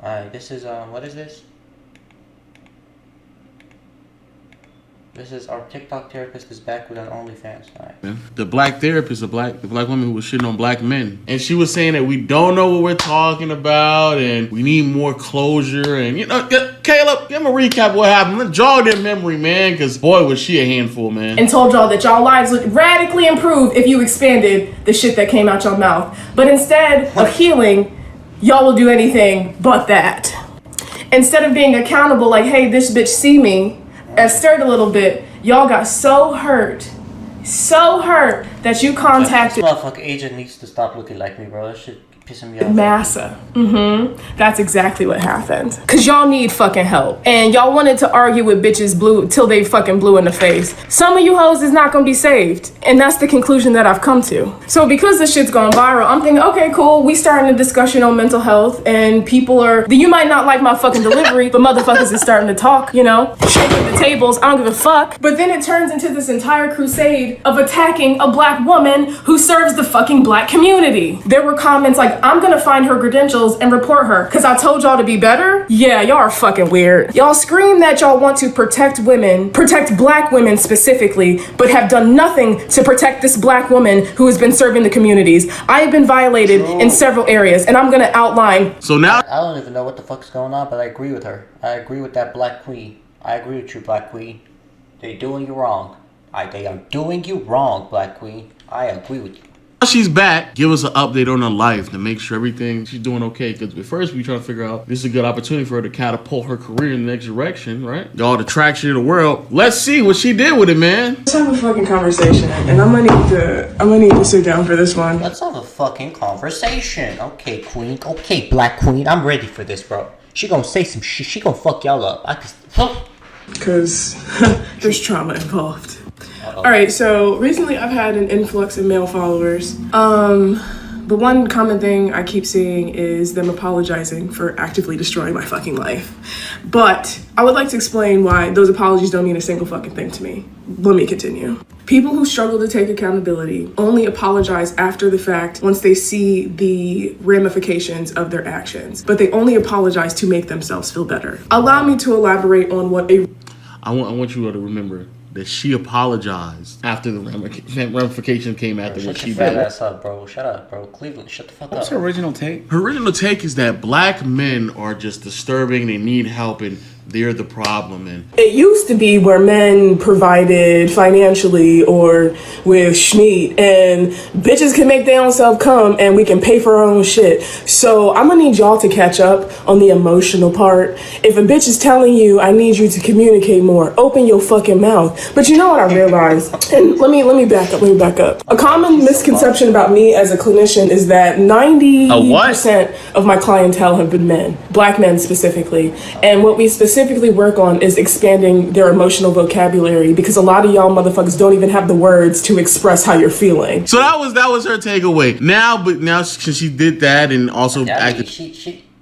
Alright, this is what is this? This is our TikTok therapist is back with an OnlyFans. Alright. The black therapist, the black woman who was shitting on black men. And she was saying that we don't know what we're talking about and we need more closure. And, you know, Caleb, give him a recap of what happened. Let's jog their memory, man, because boy, was she a handful, man. And told y'all that y'all lives would radically improve if you expanded the shit that came out your mouth. But instead of healing, y'all will do anything but that. Instead of being accountable, like, hey, this bitch see me, stirred a little bit, y'all got so hurt that you contacted This motherfucking agent needs to stop looking like me, bro. That shit pissing me off. Massa. That's exactly what happened. Cause y'all need fucking help. And y'all wanted to argue with bitches blue till they fucking blue in the face. Some of you hoes is not gonna be saved. And that's the conclusion that I've come to. So because this shit's going viral, I'm thinking, okay, cool. We starting a discussion on mental health and people are, you might not like my fucking delivery, but motherfuckers is starting to talk, you know, shaking the tables. I don't give a fuck. But then it turns into this entire crusade of attacking a black woman who serves the fucking black community. There were comments like, I'm gonna find her credentials and report her because I told y'all to be better. Yeah, y'all are fucking weird. Y'all scream that y'all want to protect women, protect black women specifically, but have done nothing to protect this black woman who has been serving the communities. I have been violated in several areas, and I'm gonna outline. So now I don't even know what the fuck's going on, but I agree with her. I agree with that black queen. I agree with you, black queen. They're doing you wrong. They are doing you wrong, black queen. I agree with you. she's back, give us an update on her life to make sure everything she's doing okay. Because at first we trying to figure out this is a good opportunity for her to catapult her career in the next direction, right? All the traction in the world. Let's see what she did with it, man. Let's have a fucking conversation, and I'm gonna need to sit down for this one. Let's have a fucking conversation. Okay, queen. Okay, black queen. I'm ready for this, bro. She gonna say some shit. She gonna fuck y'all up. Because there's trauma involved. Alright, so recently I've had an influx of male followers. The one common thing I keep seeing is them apologizing for actively destroying my fucking life. But I would like to explain why those apologies don't mean a single fucking thing to me. Let me continue. People who struggle to take accountability only apologize after the fact once they see the ramifications of their actions. But they only apologize to make themselves feel better. Allow me to elaborate on what a... I want you all to remember that she apologized after the ramification came after what she did. Shut your fat ass up, bro. Shut up, bro. Cleveland, shut the fuck up. What's her original take? Her original take is that black men are just disturbing, they need help, and they're the problem. And it used to be where men provided financially or with schmeat, and bitches can make their own self come and we can pay for our own shit. So I'm gonna need y'all to catch up on the emotional part. If a bitch is telling you, I need you to communicate more, open your fucking mouth. But you know what I realized? And let me back up. A common misconception about me as a clinician is that 90% of my clientele have been men, black men specifically. And what we specifically work on is expanding their emotional vocabulary, because a lot of y'all motherfuckers don't even have the words to express how you're feeling. so that was her takeaway. Now since she did that and also acted.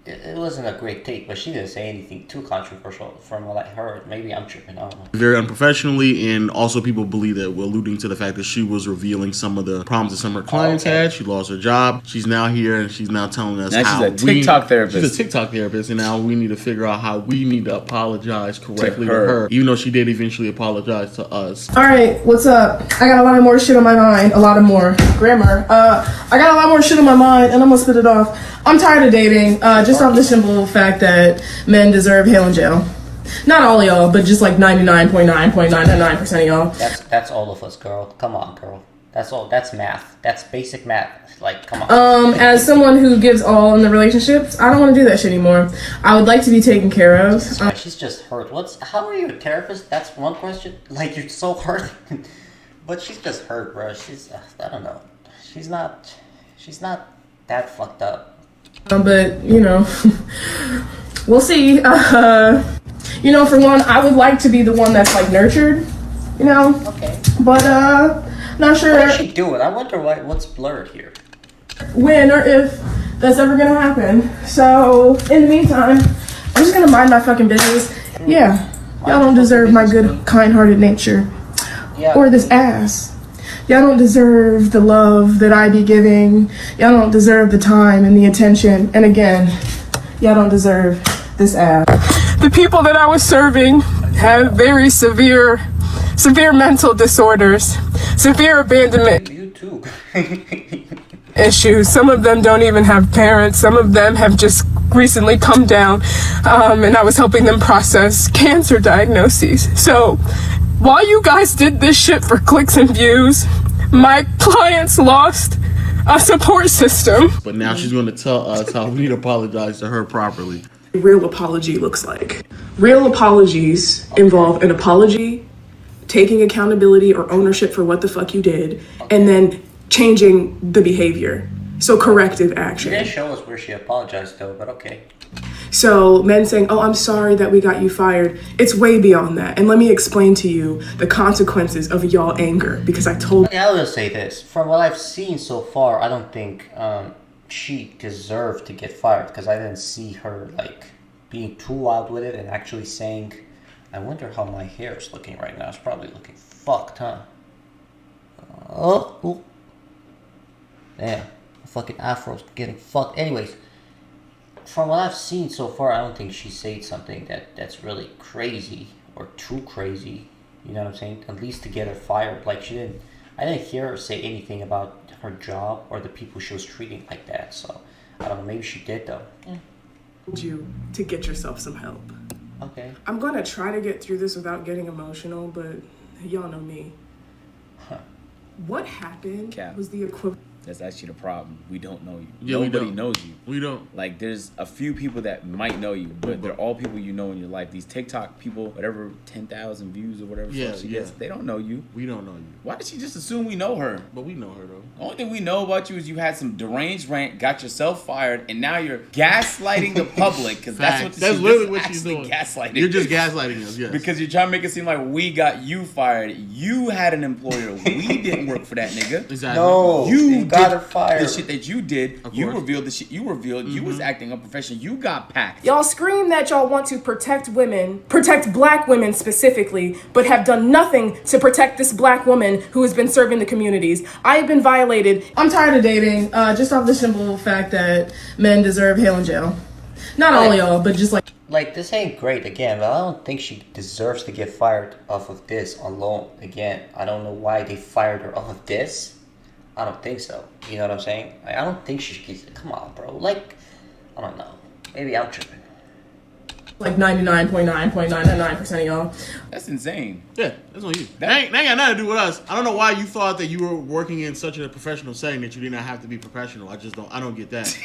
It wasn't a great take, but she didn't say anything too controversial from what I heard. Maybe I'm tripping. I don't know. Very unprofessionally, and also people believe that we're alluding to the fact that she was revealing some of the problems that some of her clients had. She lost her job. She's now here, and she's now telling us how she's a TikTok therapist. She's a TikTok therapist, and now we need to figure out how we need to apologize correctly to her, even though she did eventually apologize to us. All right, what's up? I got a lot of more shit on my mind. A lot of more grammar. I got a lot more shit on my mind, and I'm gonna spit it off. I'm tired of dating, just on the simple fact that men deserve hell in jail. Not all of y'all, but just like 99.999% of y'all. That's all of us, girl. Come on, girl. That's all. That's math. That's basic math. Like, come on. As someone who gives all in the relationships, I don't want to do that shit anymore. I would like to be taken care of. She's just hurt. How are you a therapist? That's one question. Like, you're so hurt. But she's just hurt, bro. I don't know. She's not that fucked up. But, you know, we'll see. You know, for one, I would like to be the one that's, like, nurtured, you know? Okay. But, not sure. What is she doing? I wonder what's blurred here. When or if that's ever gonna happen. So, in the meantime, I'm just gonna mind my fucking business. Yeah. Y'all don't deserve my good, kind-hearted nature. Yeah. Or this ass. Y'all don't deserve the love that I be giving. Y'all don't deserve the time and the attention. And again, Y'all don't deserve this ass. The people that I was serving have very severe mental disorders, severe abandonment You too. issues. Some of them don't even have parents. Some of them have just recently come down, and I was helping them process cancer diagnoses. So while you guys did this shit for clicks and views, my clients lost a support system. But now she's going to tell us how we need to apologize to her properly. Real apology looks like. Real apologies involve an apology, taking accountability or ownership for what the fuck you did, and then changing the behavior. So corrective action. She didn't show us where she apologized though, but okay. So men saying, oh, I'm sorry that we got you fired. It's way beyond that. And let me explain to you the consequences of y'all anger, because I told Okay, I will say this. From what I've seen so far, I don't think she deserved to get fired, because I didn't see her like being too wild with it and actually saying, I wonder how my hair is looking right now. It's probably looking fucked, huh? Oh, damn. The fucking afro's getting fucked. Anyways, from what I've seen so far, I don't think she said something that's really crazy or too crazy. You know what I'm saying? At least to get her fired. Like I didn't hear her say anything about her job or the people she was treating like that. So I don't know. Maybe she did though. Yeah. you to get yourself some help. Okay. I'm gonna try to get through this without getting emotional, but y'all know me. Huh. What happened Cap. was the equivalent. That's actually the problem. We don't know you. Yeah, we Nobody don't. knows you. We don't. Like, there's a few people that might know you, but they're all people you know in your life. These TikTok people, whatever, 10,000 views or whatever Yeah, she yeah. gets, they don't know you. We don't know you. Why did she just assume we know her? But we know her, though. The only thing we know about you is you had some deranged rant, got yourself fired, and now you're gaslighting the public, because that's what That's she, literally this is what she's actually doing. gaslighting. You're just gaslighting us, yes. Because you're trying to make it seem like we got you fired. You had an employer. We didn't work for that nigga. Exactly. No, You got did her fired. the shit that you did. Of You course. revealed the shit you revealed. You was acting unprofessional. You got packed. Y'all scream that y'all want to protect women, protect black women specifically, but have done nothing to protect this black woman who has been serving the communities. I have been violated. I'm tired of dating, just off the simple fact that men deserve hell in jail. Not all y'all, but just Like, this ain't great again, but I don't think she deserves to get fired off of this alone. Again, I don't know why they fired her off of this. I don't think so. You know what I'm saying? I don't think she should. Come on, bro. Like, I don't know. Maybe I'm tripping. like 99.999% of y'all. That's insane. Yeah, that's on you. That ain't got nothing to do with us. I don't know why you thought that you were working in such a professional setting that you did not have to be professional. I don't get that.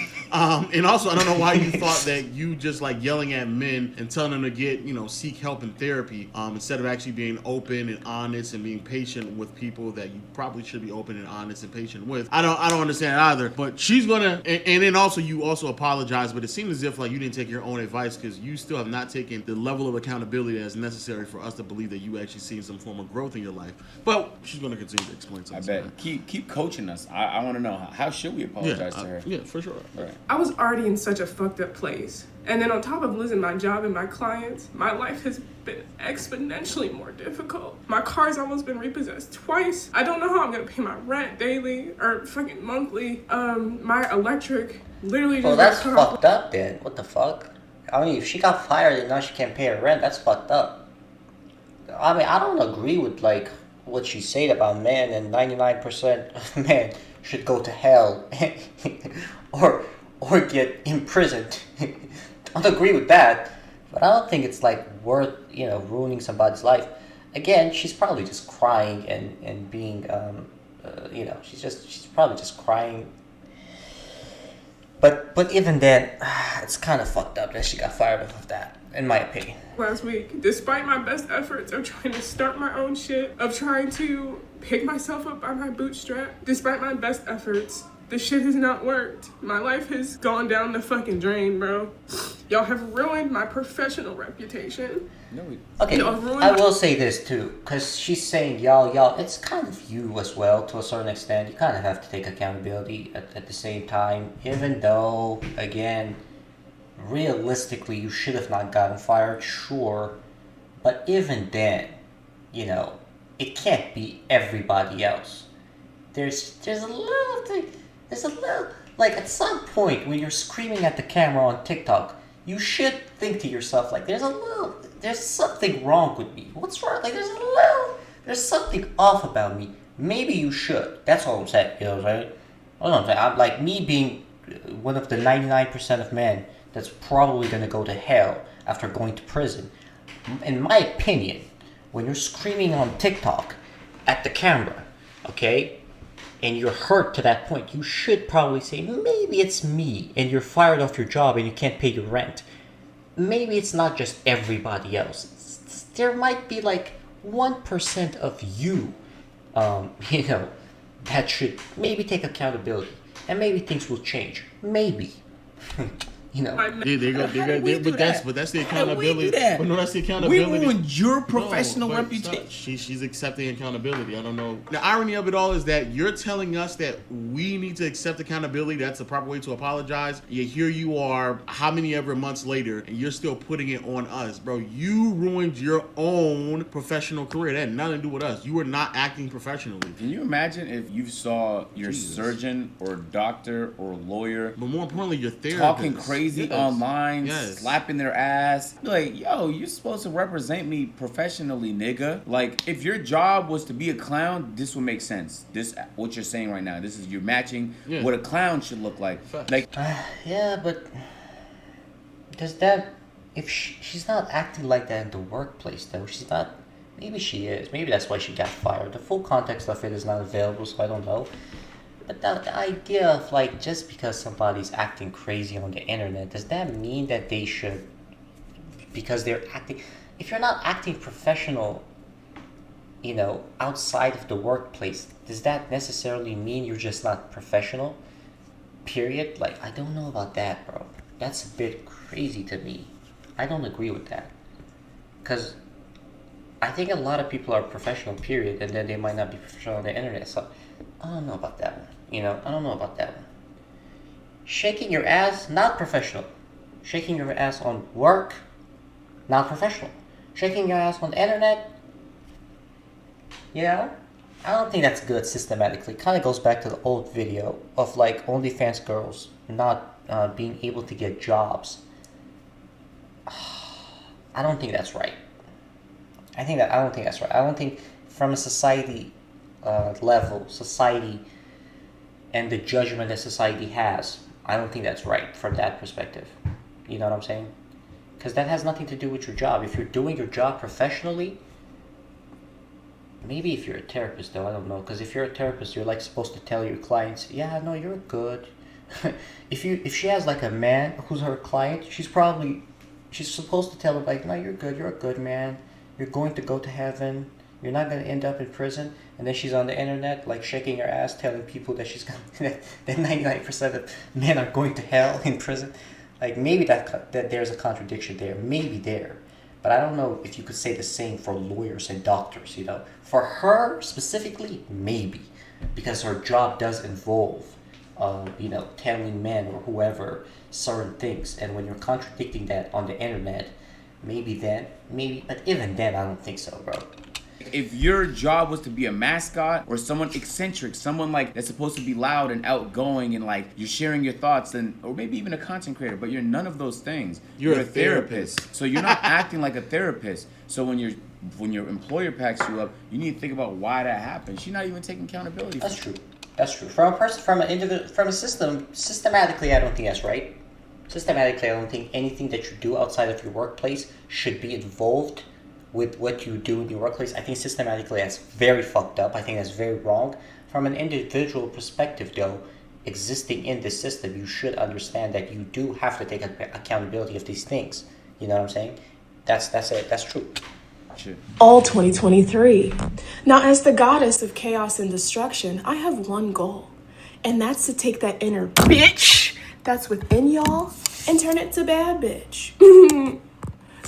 And also, I don't know why you thought that you just like yelling at men and telling them to get, seek help in therapy, instead of actually being open and honest and being patient with people that you probably should be open and honest and patient with. I don't understand either. But she's gonna, and then also you also apologize, but it seems as if like you didn't take your own advice, because you still have not taken the level of accountability that's necessary for us to believe that you actually seen some form of growth in your life. But she's going to continue to explain I something. bet. Keep coaching us. I want to know how should we apologize to her? Yeah, for sure. Right. I was already in such a fucked up place. And then on top of losing my job and my clients, my life has been exponentially more difficult. My car's almost been repossessed twice. I don't know how I'm gonna pay my rent daily or fucking monthly. My electric literally just Well, that's got cut off. fucked up then. What the fuck? I mean, if she got fired and now she can't pay her rent, that's fucked up. I mean, I don't agree with, like, what she said about men, and 99% of men should go to hell or get imprisoned. Don't agree with that, but I don't think it's, like, worth, ruining somebody's life. Again, she's probably just crying and being, she's probably just crying. But even then, it's kind of fucked up that she got fired off of that, in my opinion. Last week, despite my best efforts of trying to start my own shit, of trying to pick myself up by my bootstrap, despite my best efforts, the shit has not worked. My life has gone down the fucking drain, bro. Y'all have ruined my professional reputation. No, Okay, Y'all ruined I will say this too, because she's saying y'all, it's kind of you as well, to a certain extent. You kind of have to take accountability at the same time, even though, again, realistically, you should have not gotten fired, sure, but even then, it can't be everybody else. There's a little thing, like, at some point when you're screaming at the camera on TikTok, you should think to yourself, like, there's something wrong with me. What's wrong? Like, there's something off about me. Maybe you should. That's all I'm saying. You know what I'm saying? I'm like, me being one of the 99% of men that's probably going to go to hell after going to prison. In my opinion, when you're screaming on TikTok at the camera, okay, and you're hurt to that point, you should probably say, maybe it's me, and you're fired off your job and you can't pay your rent. Maybe it's not just everybody else. There might be like 1% of you, that should maybe take accountability, and maybe things will change. Maybe. But that's the accountability. But no, that's the accountability. We ruined your professional reputation. She's accepting accountability. I don't know. The irony of it all is that you're telling us that we need to accept accountability. That's the proper way to apologize. Yet here you are, how many ever months later, and you're still putting it on us, bro. You ruined your own professional career. That had nothing to do with us. You were not acting professionally. Can you imagine if you saw your surgeon or doctor or lawyer, but more importantly, your therapist talking crazy online, yes, slapping their ass? Like, yo, you're supposed to represent me professionally, nigga. Like, if your job was to be a clown, this would make sense. This, what you're saying right now, this is, you're matching what a clown should look like. Facts. Like, yeah, but does that, if she's not acting like that in the workplace, though, she's not, maybe she is. Maybe that's why she got fired. The full context of it is not available, so I don't know. But the idea of, like, just because somebody's acting crazy on the internet, does that mean that they should, because they're acting, if you're not acting professional, outside of the workplace, does that necessarily mean you're just not professional? Period? Like, I don't know about that, bro. That's a bit crazy to me. I don't agree with that. Because I think a lot of people are professional, period, and then they might not be professional on the internet, so I don't know about that one. I don't know about that one. Shaking your ass, not professional. Shaking your ass on work, not professional. Shaking your ass on the internet, I don't think that's good systematically. Kind of goes back to the old video of, like, OnlyFans girls not being able to get jobs. I don't think that's right. I don't think that's right. I don't think from a society level, society and the judgment that society has, I don't think that's right from that perspective. You know what I'm saying? Because that has nothing to do with your job. If you're doing your job professionally, maybe if you're a therapist, though, I don't know. Because if you're a therapist, you're, like, supposed to tell your clients, yeah, no, you're good. If she has, like, a man who's her client, she's supposed to tell him, like, no, you're good. You're a good man. You're going to go to heaven. You're not going to end up in prison. And then she's on the internet, like, shaking her ass, telling people that that 99% of men are going to hell in prison. Like, maybe that there's a contradiction there. Maybe there. But I don't know if you could say the same for lawyers and doctors, For her, specifically, maybe. Because her job does involve, telling men or whoever certain things. And when you're contradicting that on the internet, maybe, but even then, I don't think so, bro. If your job was to be a mascot or someone eccentric, someone like that's supposed to be loud and outgoing and like you're sharing your thoughts, or maybe even a content creator, but you're none of those things. You're a therapist. So you're not acting like a therapist. So when your employer packs you up, you need to think about why that happened. She's not even taking accountability. That's true. From a person, from an individual, from a system, systematically, I don't think that's right. Systematically, I don't think anything that you do outside of your workplace should be involved with what you do in your workplace. I think systematically that's very fucked up. I think that's very wrong. From an individual perspective, though, existing in this system, you should understand that you do have to take accountability of these things. You know what I'm saying? That's it. That's true. Shit. All 2023. Now, as the goddess of chaos and destruction, I have one goal, and that's to take that inner bitch that's within y'all and turn it to bad bitch.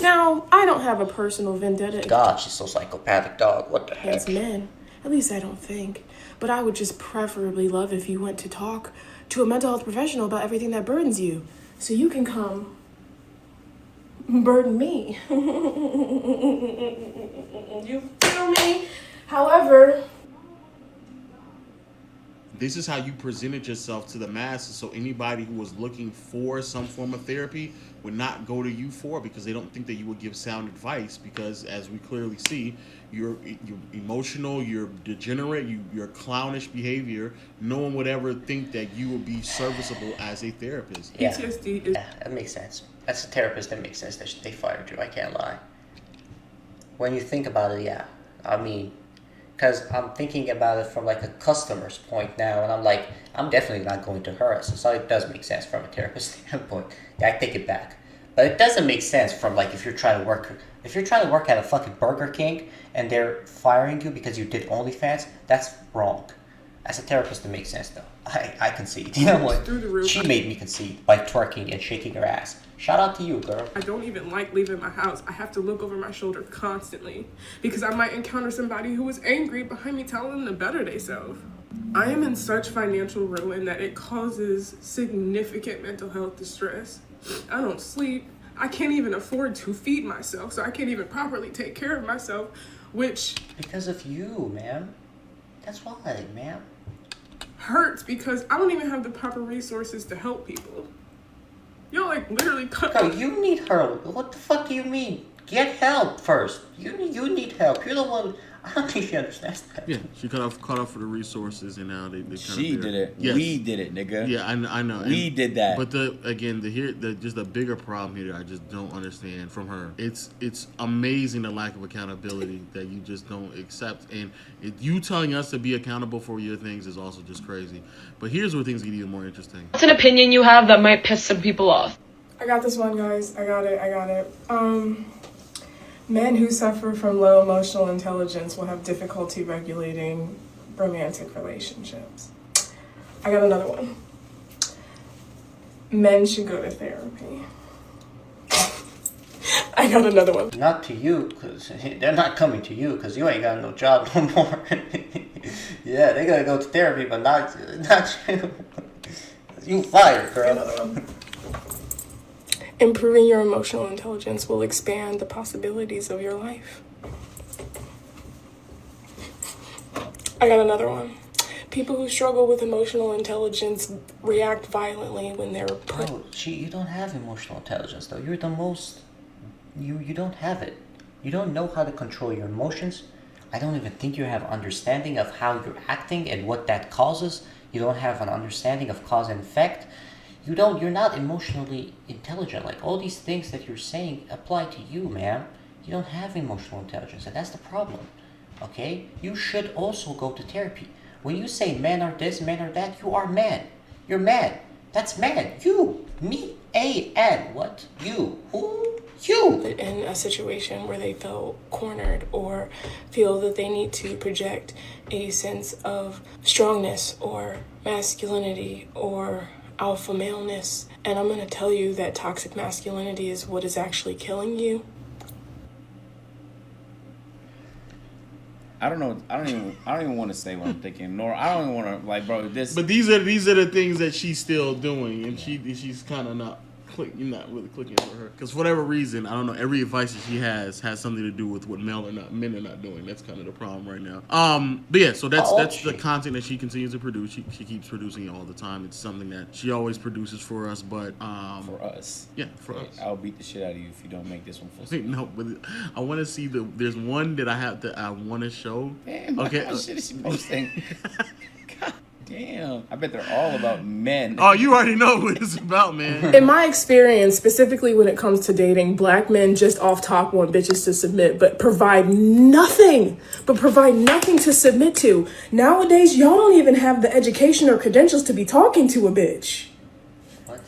Now, I don't have a personal vendetta God, she's so psychopathic, dog. What the heck? against men. At least I don't think. But I would just preferably love if you went to talk to a mental health professional about everything that burdens you. So you can come burden me. You feel me? However, this is how you presented yourself to the masses. So anybody who was looking for some form of therapy would not go to you for it because they don't think that you would give sound advice. Because as we clearly see, you're emotional, you're degenerate, your clownish behavior. No one would ever think that you would be serviceable as a therapist. Yeah. PTSD is... Yeah, that makes sense. As a therapist, that makes sense that they fired you. I can't lie. When you think about it, yeah. I mean, because I'm thinking about it from like a customer's point now, and I'm like, I'm definitely not going to her. So it does make sense from a therapist standpoint. Yeah, I take it back. But it doesn't make sense from like if you're trying to work at a fucking Burger King and they're firing you because you did OnlyFans, that's wrong. As a therapist, it makes sense though. I concede. You know what? Through the roof. She made me concede by twerking and shaking her ass. Shout out to you, girl. I don't even like leaving my house. I have to look over my shoulder constantly because I might encounter somebody who is angry behind me telling them to better themselves. I am in such financial ruin that it causes significant mental health distress. I don't sleep. I can't even afford to feed myself, so I can't even properly take care of myself, which... Because of you, ma'am. That's why, ma'am. hurts because I don't even have the proper resources to help people. Y'all like literally cut. No, you need her. What the fuck do you mean? Get help first. You need help. You're the one. I don't think she understands that. Yeah, she cut off for the resources, and now they she did it. Yes. We did it, nigga. Yeah, I know. We did that. But just the bigger problem here that I just don't understand from her. It's amazing the lack of accountability that you just don't accept, and you telling us to be accountable for your things is also just crazy. But here's where things get even more interesting. What's an opinion you have that might piss some people off? I got this one, guys. I got it. Men who suffer from low emotional intelligence will have difficulty regulating romantic relationships. I got another one. Men should go to therapy. I got another one. Not to you, because they're not coming to you, because you ain't got no job no more. Yeah, they gotta go to therapy, but not you. You fired, girl. Another one. Improving your emotional intelligence will expand the possibilities of your life. I got another one. People who struggle with emotional intelligence react violently when they're put... Oh, you don't have emotional intelligence, though. You're the most... You don't have it. You don't know how to control your emotions. I don't even think you have understanding of how you're acting and what that causes. You don't have an understanding of cause and effect. You're not emotionally intelligent. Like, all these things that you're saying apply to you, ma'am. You don't have emotional intelligence, and that's the problem. Okay? You should also go to therapy. When you say men are this, men are that, you are man. You're man. That's man. You. Me. A-N. What? You. Who? You. In a situation where they feel cornered or feel that they need to project a sense of strongness or masculinity or alpha maleness. And I'm going to tell you that toxic masculinity is what is actually killing you. I don't know. I don't even want to say what I'm thinking. Nor I don't even want to, like, bro. This. But these are the things that she's still doing, and she's kind of not really clicking for her, because for whatever reason, I don't know, every advice that she has something to do with what men are not doing. That's kind of the problem right now. But yeah, so that's the content that she continues to produce. She keeps producing it all the time. It's something that she always produces for us, but for us, yeah, for us. I'll beat the shit out of you if you don't make this one full. No, but I want to see there's one that I want to show. Damn, okay, what shit is she posting? God damn, I bet they're all about men. Oh, you already know what it's about, man. In my experience, specifically when it comes to dating, black men just off top want bitches to submit, but provide nothing to submit to. Nowadays, y'all don't even have the education or credentials to be talking to a bitch. What?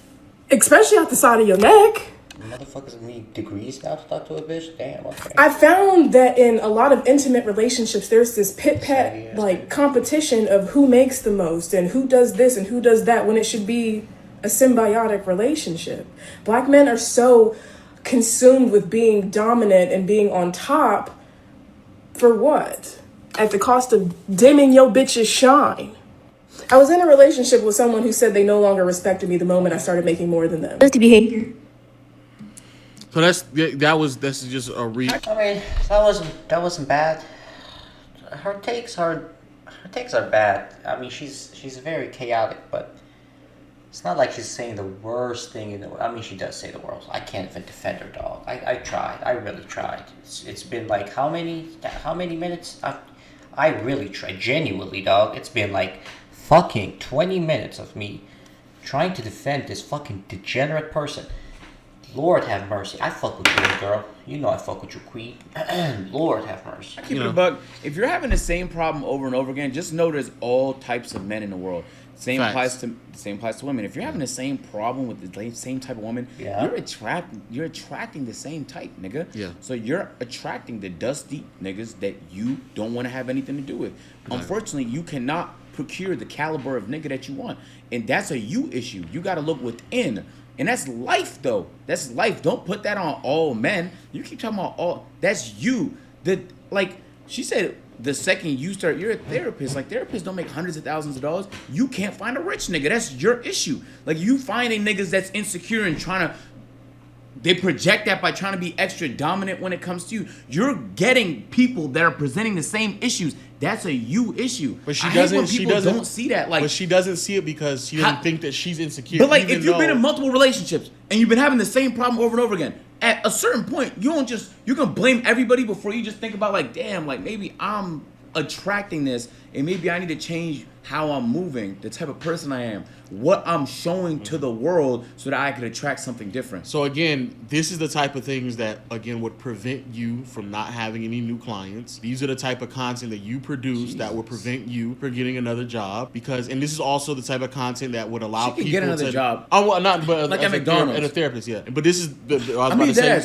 Especially out the side of your neck. Motherfuckers need degrees now to talk to a bitch? Damn, okay. I found that in a lot of intimate relationships, there's this pit-pat, competition of who makes the most and who does this and who does that, when it should be a symbiotic relationship. Black men are so consumed with being dominant and being on top. For what? At the cost of dimming your bitch's shine. I was in a relationship with someone who said they no longer respected me the moment I started making more than them. Behavior. So that's just a I mean, that wasn't bad. Her takes are her takes are bad. I mean, she's very chaotic, but it's not like she's saying the worst thing in the world. I mean, she does say the worst. I can't even defend her, dog. I tried. I really tried. It's been like how many minutes? I really tried. Genuinely, dog. It's been like fucking 20 minutes of me trying to defend this fucking degenerate person. Lord have mercy. I fuck with you, girl. You know I fuck with you, queen. Lord have mercy. Keep it a buck. If you're having the same problem over and over again, just know there's all types of men in the world. Same applies to women. If you're having the same problem with the same type of woman, you're attracting the same type, nigga. Yeah. So you're attracting the dusty niggas that you don't want to have anything to do with. Unfortunately, you cannot procure the caliber of nigga that you want, and that's a you issue. You got to look within. And that's life, though. That's life. Don't put that on all men. You keep talking about all. That's you. She said, the second you start, you're a therapist. Like, therapists don't make hundreds of thousands of dollars. You can't find a rich nigga. That's your issue. Like, you finding niggas that's insecure and trying to. They project that by trying to be extra dominant when it comes to you. You're getting people that are presenting the same issues. That's a you issue. But she doesn't. She don't see that. Like, but she doesn't see it because she doesn't think that she's insecure. But like, if you've been in multiple relationships and you've been having the same problem over and over again, at a certain point, you can blame everybody before you just think about like, damn, like maybe I'm attracting this and maybe I need to change how I'm moving, the type of person I am, what I'm showing to the world so that I could attract something different. So again, this is the type of things that, again, would prevent you from not having any new clients. These are the type of content that you produce that would prevent you from getting another job. And this is also the type of content that would allow people to get another job. Oh, well, not but like at McDonald's. And a therapist, yeah. But this is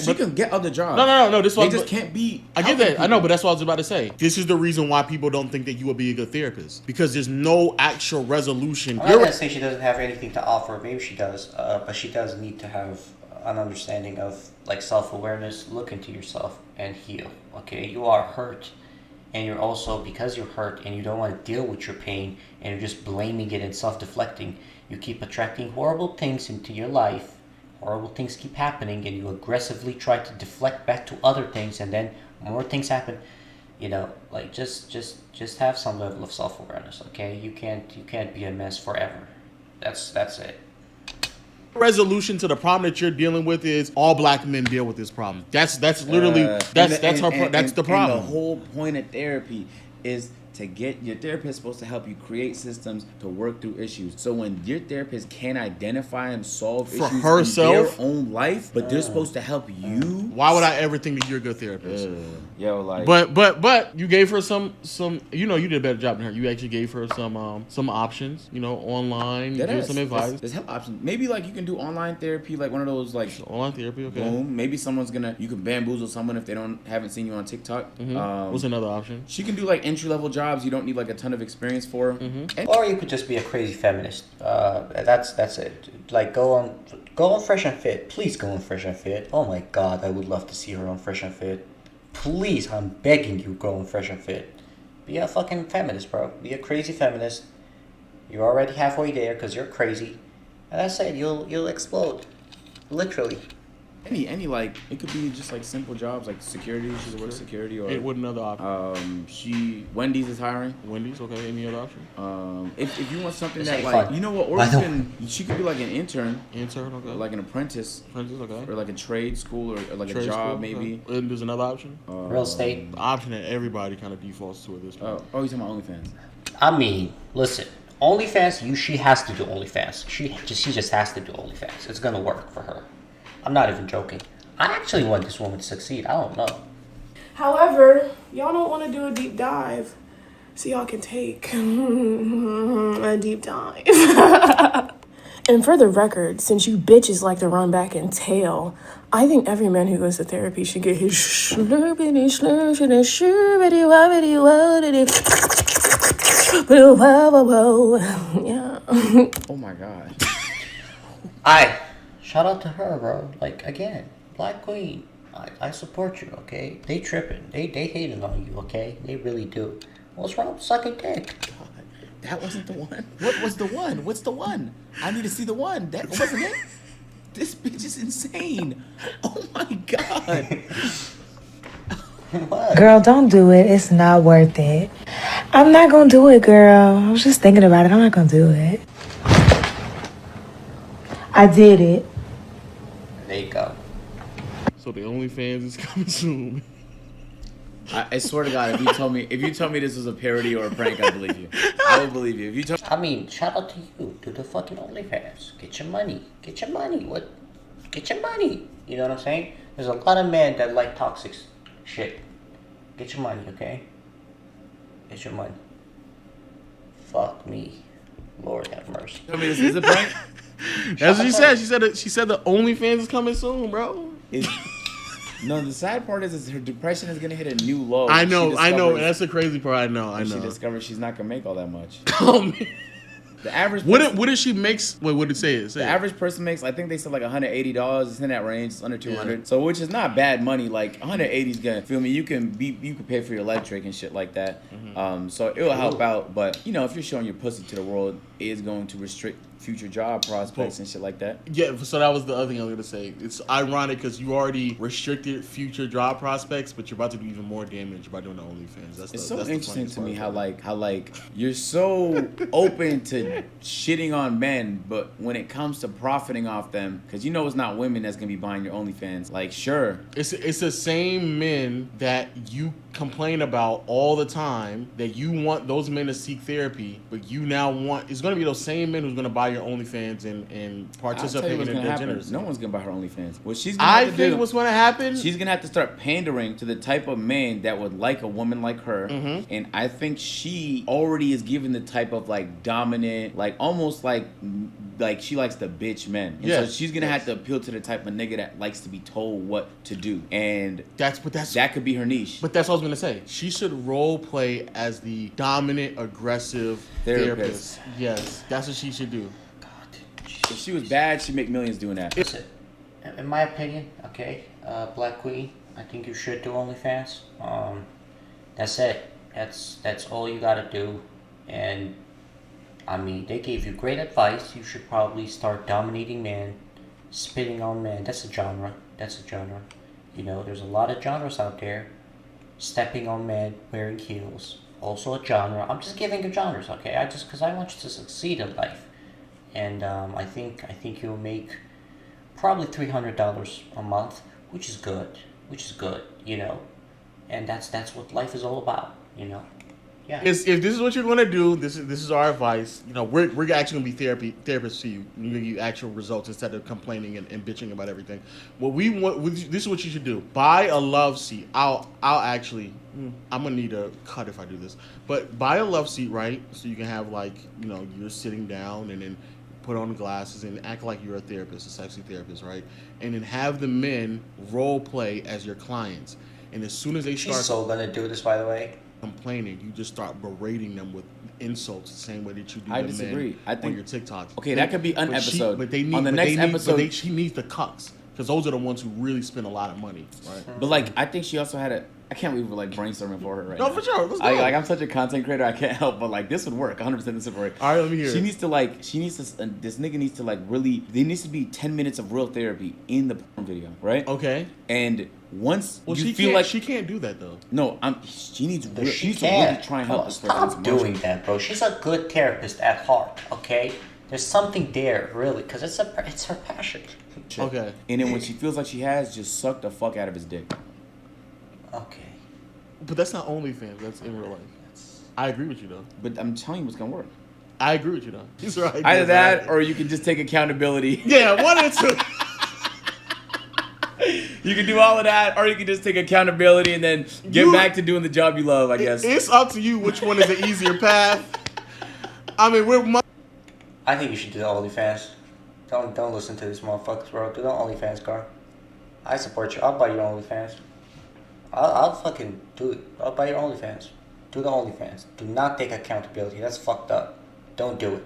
she can get other jobs. No. This they just can't be. I get that. I know, but that's what I was about to say. This is the reason why people don't think that you will be a good therapist, because there's no actual resolution. I'm not gonna say she doesn't have anything to offer. Maybe she does, but she does need to have an understanding of like self-awareness. Look into yourself and heal. Okay, you are hurt, and you're also, because you're hurt and you don't want to deal with your pain and you're just blaming it and self-deflecting, you keep attracting horrible things into your life. Horrible things keep happening, and you aggressively try to deflect back to other things, and then more things happen. You know, like just have some level of self-awareness. Okay, you can't be a mess forever. That's it. Resolution to the problem that you're dealing with is all black men deal with this problem. That's literally that's the problem. And the whole point of therapy is to get your therapist supposed to help you create systems to work through issues. So when your therapist can identify and solve for issues herself in their own life, but they're supposed to help you. Why would I ever think that you're a good therapist? Like. But you gave her some. You know, you did a better job than her. You actually gave her some options. You know, online. You gave some advice. There's help options. Maybe like you can do online therapy, like one of those like online therapy. Okay. Boom. Maybe you can bamboozle someone if they haven't seen you on TikTok. Mm-hmm. What's another option? She can do like entry-level jobs you don't need like a ton of experience for. Mm-hmm. Or you could just be a crazy feminist. That's it. Like go on Fresh and Fit. Please go on Fresh and Fit. Oh my God, I would love to see her on Fresh and Fit. Please, I'm begging you, go on Fresh and Fit. Be a fucking feminist, bro. Be a crazy feminist. You're already halfway there because you're crazy. And I said you'll explode. Literally. Any like, it could be just like simple jobs like security. She could work security, or what another option? Wendy's is hiring. Wendy's, okay. Any other option? If you want something It's that like like fun. you know what, or she could be like an intern. Intern, okay. Or like an apprentice. Okay. Or like a trade school, or like trade a job school, maybe. Okay. And there's another option. Real estate. The option that everybody kind of defaults to at this point. Oh, you're talking about OnlyFans. I mean, listen. OnlyFans, she has to do OnlyFans. She just has to do OnlyFans. It's gonna work for her. I'm not even joking. I actually want this woman to succeed. I don't know. However, y'all don't want to do a deep dive, so y'all can take a deep dive. And for the record, since you bitches like to run back and tell, I think every man who goes to therapy should get his slurpity slurpity shurpity wobbity wobbity. Yeah. Oh my God. Shout out to her, bro. Like, again, Black Queen. I support you, okay? They tripping. They hating on you, okay? They really do. What's wrong with sucking dick? God, that wasn't the one. What was the one? What's the one? I need to see the one. That wasn't it. This bitch is insane. Oh my God. What? Girl, don't do it. It's not worth it. I'm not gonna do it, girl. I was just thinking about it. I'm not gonna do it. I did it. There you go. So the OnlyFans is coming soon. I swear to God, if you told me this was a parody or a prank, I believe you. I would believe you. If you told I mean, shout out to you. Do the fucking OnlyFans. Get your money. Get your money. What? Get your money. You know what I'm saying? There's a lot of men that like toxic shit. Get your money, okay? Get your money. Fuck me. Lord have mercy. me this is a prank, That's what she said. She said the OnlyFans is coming soon, bro. no, the sad part is her depression is gonna hit a new low. I know. That's the crazy part. I know. She discovers she's not gonna make all that much. Oh man. The average. What did she makes? Wait, what did it say? The average person makes, I think they said like $180. It's in that range. It's under 200. Yeah. So which is not bad money. Like 180 is gonna feel me. You can pay for your electric and shit like that. Mm-hmm. So it will help out. But you know, if you're showing your pussy to the world, it is going to restrict future job prospects and shit like that. Yeah. So that was the other thing I was gonna say. It's ironic because you already restricted future job prospects, but you're about to do even more damage by doing the OnlyFans. That's so interesting to me how you're so open to shitting on men, but when it comes to profiting off them, because you know it's not women that's gonna be buying your OnlyFans. Like, sure, it's the same men that you complain about all the time that you want those men to seek therapy, but you now want it's gonna be those same men who's gonna buy your OnlyFans and participate in their generous. No one's gonna buy her OnlyFans. What she's what's gonna happen. She's gonna have to start pandering to the type of man that would like a woman like her, and I think she already is given the type of like dominant, like almost like she likes the bitch men. And so she's gonna have to appeal to the type of nigga that likes to be told what to do, and that could be her niche. But that's what I was gonna say. She should role play as the dominant, aggressive therapist. Yes, that's what she should do. If she was bad, she'd make millions doing that. Listen, in my opinion, okay, Black Queen, I think you should do OnlyFans. That's it. That's all you gotta do. And I mean, they gave you great advice. You should probably start dominating men, spitting on men. That's a genre. You know, there's a lot of genres out there. Stepping on men, wearing heels, also a genre. I'm just giving you genres, okay? Because I want you to succeed in life. And I think you'll make probably $300 a month, which is good, you know. And that's what life is all about, you know. Yeah. If this is what you're gonna do, this is our advice. You know, we're actually gonna be therapists to you. We're gonna give you actual results instead of complaining and bitching about everything. What we want, this is what you should do. Buy a love seat. I'll actually, I'm gonna need a cut if I do this. But buy a love seat, right? So you can have like, you know, you're sitting down and then put on glasses and act like you're a therapist, a sexy therapist, right? And then have the men role play as your clients. And as soon as they start, she's so gonna do this, by the way. Complaining, you just start berating them with insults the same way that you do. I disagree. I think on your TikToks. Okay, that could be an episode. But they need on the next episode. She needs the cucks because those are the ones who really spend a lot of money, right? But like, I think she also had a. I can't believe we're like brainstorming for her right now. No, for sure. Let's go. I'm such a content creator. I can't help but like this would work. 100% this would work. All right, let me hear. This nigga needs to like really. There needs to be 10 minutes of real therapy in the porn video, right? Okay. And once you feel like she can't do that though. No, she needs to really try and help us. Stop doing that, bro. She's a good therapist at heart. Okay, there's something there, really, because it's her passion. Okay. And then when she feels like she has, just suck the fuck out of his dick. Okay. But that's not OnlyFans. That's in real life. I agree with you though. But I'm telling you what's gonna work. I agree with you though. He's right. Either that, or you can just take accountability. Yeah, one or two. You can do all of that, or you can just take accountability and then get back to doing the job you love, I guess. It's up to you which one is the easier path. I mean, I think you should do the OnlyFans. Don't listen to these motherfuckers, bro. Do the OnlyFans, car. I support you. I'll buy your OnlyFans. I'll fucking do it. I'll buy your OnlyFans. Do the OnlyFans. Do not take accountability. That's fucked up. Don't do it.